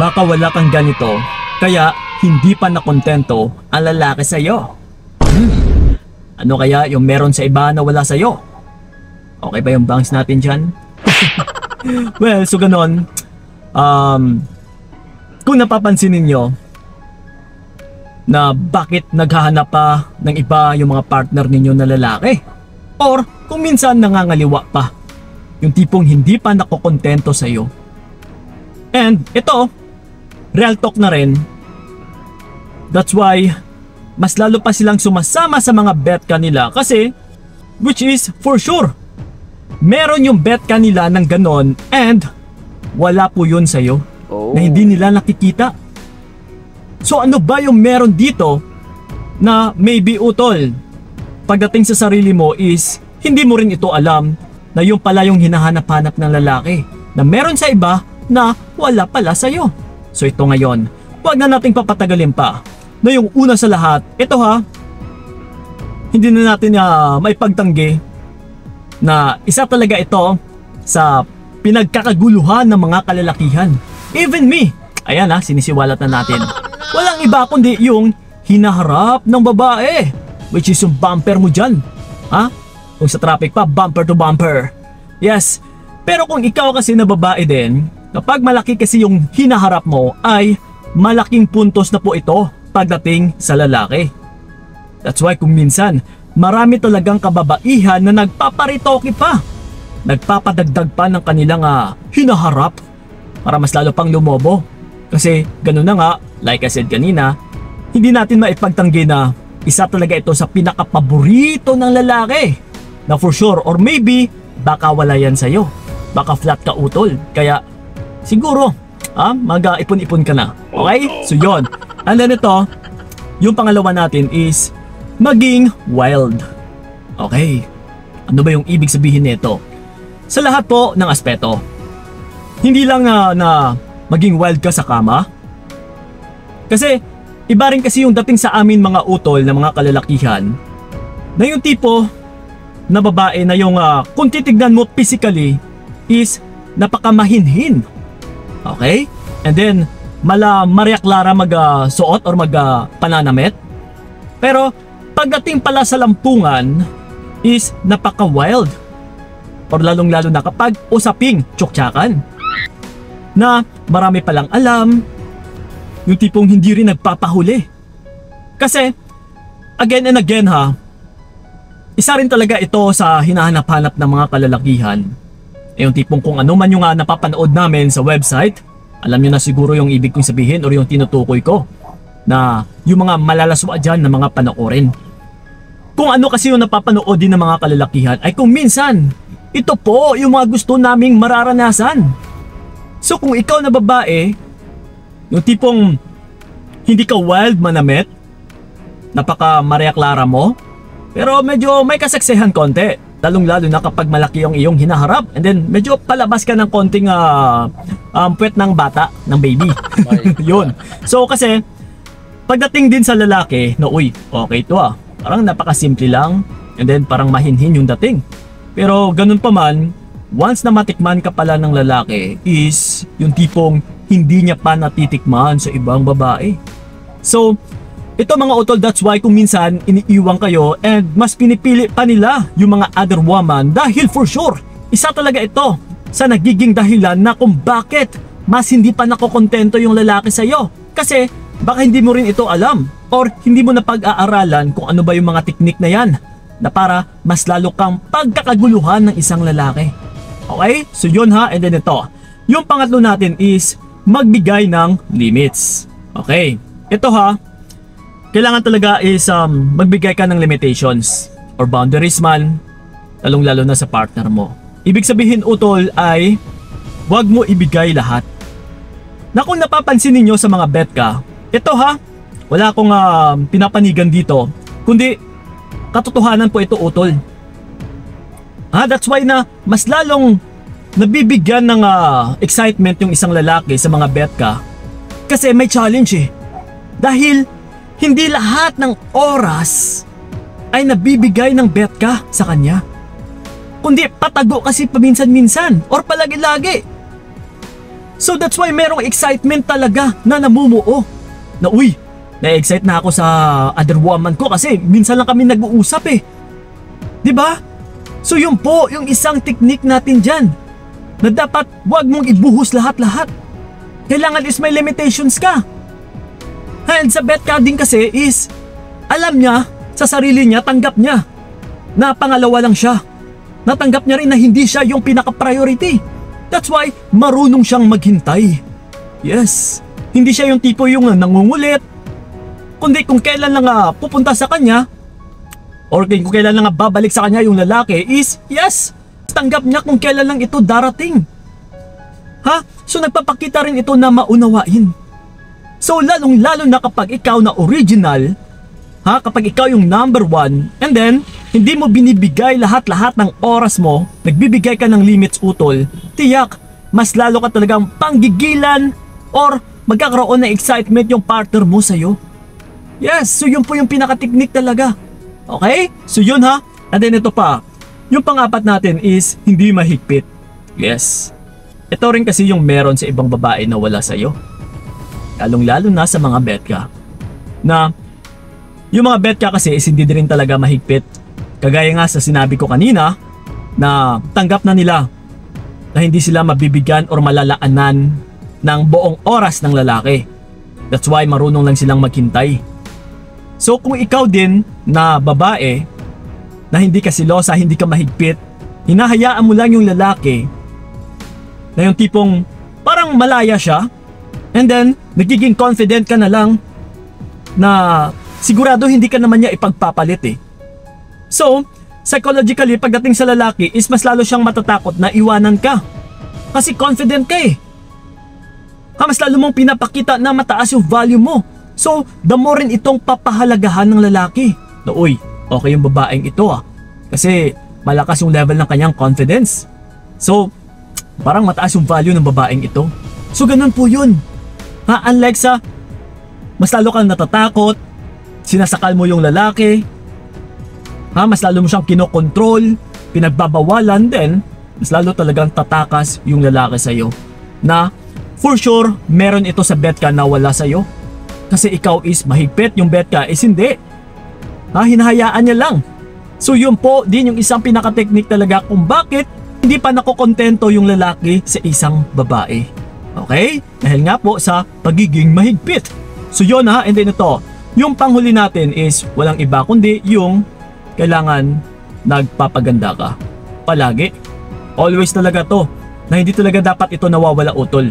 Baka wala kang ganito, kaya hindi pa nakontento ang lalaki sa'yo. Ano kaya yung meron sa iba na wala sa'yo? Okay ba yung bangs natin dyan? Well, so ganon. Kung napapansin ninyo na bakit naghahanap pa ng iba yung mga partner ninyo na lalaki, or kung minsan nangangaliwa pa, yung tipong hindi pa nakokontento sa'yo. And ito, real talk na rin. That's why mas lalo pa silang sumasama sa mga bet kanila kasi, which is for sure, meron yung bet kanila ng ganon and wala po yun sa'yo na hindi nila nakikita. So ano ba yung meron dito na maybe utol pagdating sa sarili mo is hindi mo rin ito alam na yung pala yung hinahanap-hanap ng lalaki na meron sa iba na wala pala sa'yo. So ito ngayon, wag na nating papatagalin pa na yung una sa lahat, ito ha, hindi na natin maipagtanggi na isa talaga ito sa pinagkakaguluhan ng mga kalalakihan. Even me, ayan sinisiwalat na natin. Walang iba kundi yung hinaharap ng babae, which is yung bumper mo dyan. Kung sa traffic pa, bumper to bumper. Yes, pero kung ikaw kasi na babae din, kapag malaki kasi yung hinaharap mo ay malaking puntos na po ito pagdating sa lalaki. That's why kung minsan, marami talagang kababaihan na nagpaparitoke pa. Nagpapadagdag pa ng kanilang hinaharap para mas lalo pang lumobo. Kasi ganun na nga, like I said kanina, hindi natin maipagtanggi na isa talaga ito sa pinakapaborito ng lalaki. Na for sure, or maybe, baka wala yan sa'yo. Baka flat ka utol. Kaya siguro, mag-ipon-ipon ka na. Okay? So yon. And then ito, yung pangalawa natin is maging wild. Okay. Ano ba yung ibig sabihin nito? Sa lahat po ng aspeto. Hindi lang na maging wild ka sa kama. Kasi iba rin kasi yung dating sa amin mga utol na mga kalalakihan na yung tipo na babae na yung kung titignan mo physically is napakamahinhin. Okay? And then Maria Clara mag-suot or mag-pananamit. Pero pagdating pala sa lampungan is napaka-wild. Or lalong-lalo na kapag usaping tsuktsakan. Na marami palang alam. Yung tipong hindi rin nagpapahuli. Kasi again and again isa rin talaga ito sa hinahanap-hanap ng mga kalalakihan. Yung tipong kung ano man yung napapanood namin sa website, alam nyo na siguro yung ibig kong sabihin or yung tinutukoy ko na yung mga malalaswa dyan na mga panoorin. Kung ano kasi yung napapanood din ng mga kalalakihan ay kung minsan, ito po yung mga gusto naming mararanasan. So kung ikaw na babae, yung tipong hindi ka wild manamit, napaka Maria Clara mo, pero medyo may kaseksihan konti. Lalong-lalo na kapag malaki yung iyong hinaharap and then medyo palabas ka ng konting puwet ng bata, ng baby. Yun. So kasi pagdating din sa lalaki na uy, okay to parang napakasimple lang and then parang mahinhin yung dating. Pero ganun pa man, once na matikman ka pala ng lalaki is yung tipong hindi niya pa natitikman sa ibang babae. So ito mga utol, that's why kung minsan iniiwan kayo and mas pinipili pa nila yung mga other woman dahil for sure, isa talaga ito sa nagiging dahilan na kung bakit mas hindi pa nakokontento yung lalaki sa'yo. Kasi baka hindi mo rin ito alam or hindi mo na pag-aaralan kung ano ba yung mga teknik na yan na para mas lalo kang pagkakaguluhan ng isang lalaki. Okay? So yun and then ito. Yung pangatlo natin is magbigay ng limits. Okay? Ito kailangan talaga is magbigay ka ng limitations or boundaries man, lalong-lalo na sa partner mo. Ibig sabihin utol ay huwag mo ibigay lahat. Na kung napapansin ninyo sa mga bet ka, ito wala akong pinapanigan dito, kundi katotohanan po ito utol. That's why na mas lalong nabibigyan ng excitement yung isang lalaki sa mga bet ka kasi may challenge Dahil hindi lahat ng oras ay nabibigay ng bet ka sa kanya. Kundi patago kasi paminsan-minsan or palagi-lagi. So that's why merong excitement talaga na namumuo. Na uy, na-excite na ako sa other woman ko kasi minsan lang kami nag-uusap eh. 'Di ba? So yun po yung isang technique natin dyan. Na dapat wag mong ibuhos lahat-lahat. Kailangan is may limitations ka. And sa bet carding kasi is alam niya sa sarili niya, tanggap niya na pangalawa lang siya. Natanggap niya rin na hindi siya yung pinaka-priority. That's why marunong siyang maghintay. Yes, hindi siya yung tipo yung nangungulit. Kundi kung kailan lang pupunta sa kanya or kung kailan lang babalik sa kanya yung lalaki is yes, tanggap niya kung kailan lang ito darating. Ha? So nagpapakita rin ito na maunawain. So lalong lalo na kapag ikaw na original, kapag ikaw yung number one, and then hindi mo binibigay lahat-lahat ng oras mo, nagbibigay ka ng limits utol, tiyak, mas lalo ka talagang panggigilan or magkakaroon ng excitement yung partner mo sa'yo. Yes, so yun po yung pinaka-technique talaga. Okay? So yun and then ito pa, yung pang-apat natin is hindi mahigpit. Yes. Ito rin kasi yung meron sa ibang babae na wala sa'yo. Lalong-lalo na sa mga betka. Na yung mga betka kasi is hindi rin talaga mahigpit. Kagaya nga sa sinabi ko kanina na tanggap na nila na hindi sila mabibigyan or malalaanan ng buong oras ng lalaki. That's why marunong lang silang maghintay. So kung ikaw din na babae na hindi ka silosa, hindi ka mahigpit, hinahayaan mo lang yung lalaki na yung tipong parang malaya siya and then nagiging confident ka na lang na sigurado hindi ka naman niya ipagpapalit eh. So, psychologically pagdating sa lalaki is mas lalo siyang matatakot na iwanan ka. Kasi confident ka eh. Mas lalo mong pinapakita na mataas yung value mo. So, the more rin itong papahalagahan ng lalaki. Na uy, okay yung babaeng ito Kasi malakas yung level ng kanyang confidence. So, parang mataas yung value ng babaeng ito. So, ganun po yun. Unlike sa mas lalo kang natatakot, sinasakal mo yung lalaki, mas lalo mo siyang kinokontrol, pinagbabawalan, then mas lalo talagang tatakas yung lalaki sa'yo. Na for sure, meron ito sa betka na wala sa'yo. Kasi ikaw is mahigpit, yung betka is hindi. Hinahayaan niya lang. So yun po din yung isang pinaka-technique talaga kung bakit hindi pa nakokontento yung lalaki sa isang babae. Okay? Dahil nga po sa pagiging mahigpit. So yun and then ito, yung panghuli natin is walang iba kundi yung kailangan nagpapaganda ka. Palagi. Always talaga to. Na hindi talaga dapat ito nawawala utol.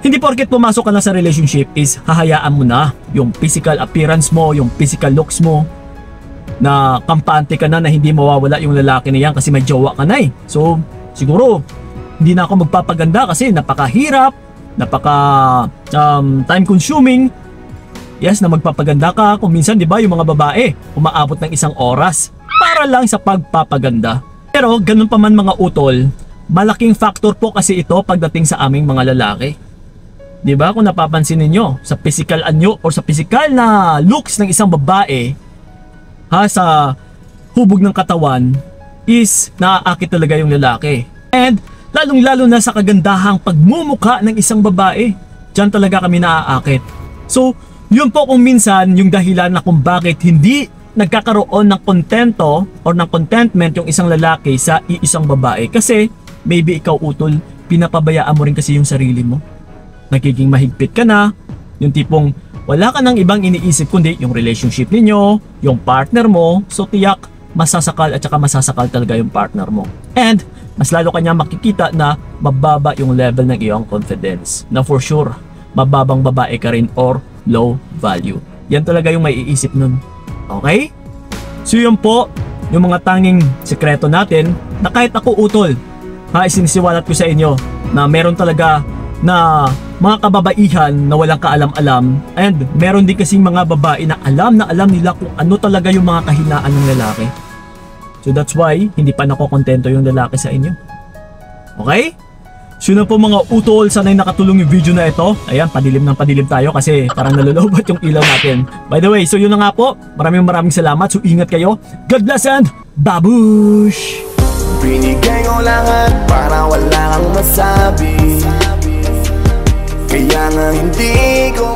Hindi porket pumasok ka na sa relationship is hahayaan mo na yung physical appearance mo, yung physical looks mo, na kampante ka na hindi mawawala yung lalaki na yan kasi may jowa ka na eh. So siguro hindi na ako magpapaganda kasi napakahirap, time consuming. Yes, na magpapaganda ka kung minsan 'di ba yung mga babae umaabot ng 1 oras para lang sa pagpapaganda. Pero ganun pa man mga utol, malaking factor po kasi ito pagdating sa aming mga lalaki. 'Di ba kung napapansin niyo sa physical anyo or sa physical na looks ng isang babae, sa hubog ng katawan is naaakit talaga yung lalaki. And lalong-lalo na sa kagandahang pagmumukha ng isang babae, diyan talaga kami naaakit. So yun po kung minsan yung dahilan na kung bakit hindi nagkakaroon ng kontento or ng contentment yung isang lalaki sa iisang babae. Kasi maybe ikaw utol, pinapabayaan mo rin kasi yung sarili mo. Nagiging mahigpit ka na, yung tipong wala ka nang ibang iniisip kundi yung relationship ninyo, yung partner mo. So tiyak, masasakal at saka masasakal talaga yung partner mo. And mas lalo kanya makikita na mababa yung level ng iyong confidence. Na for sure, mababang babae ka rin or low value. Yan talaga yung maiisip nun. Okay? So yun po, yung mga tanging sekreto natin na kahit ako utol, isinisiwalat ko sa inyo na meron talaga na mga kababaihan na walang kaalam-alam, and meron din kasing mga babae na alam nila kung ano talaga yung mga kahinaan ng lalaki. So that's why hindi pa nakokontento yung lalaki sa inyo. Okay? So yun na po mga utol, sana'y nakatulong yung video na ito. Ayan, padilim ng padilim tayo kasi parang nalulobot yung ilaw natin. By the way, so yun na nga po, maraming salamat. So ingat kayo, God bless and babush! Binigay ko lahat para wala kang masabi. Kaya nga hindi ko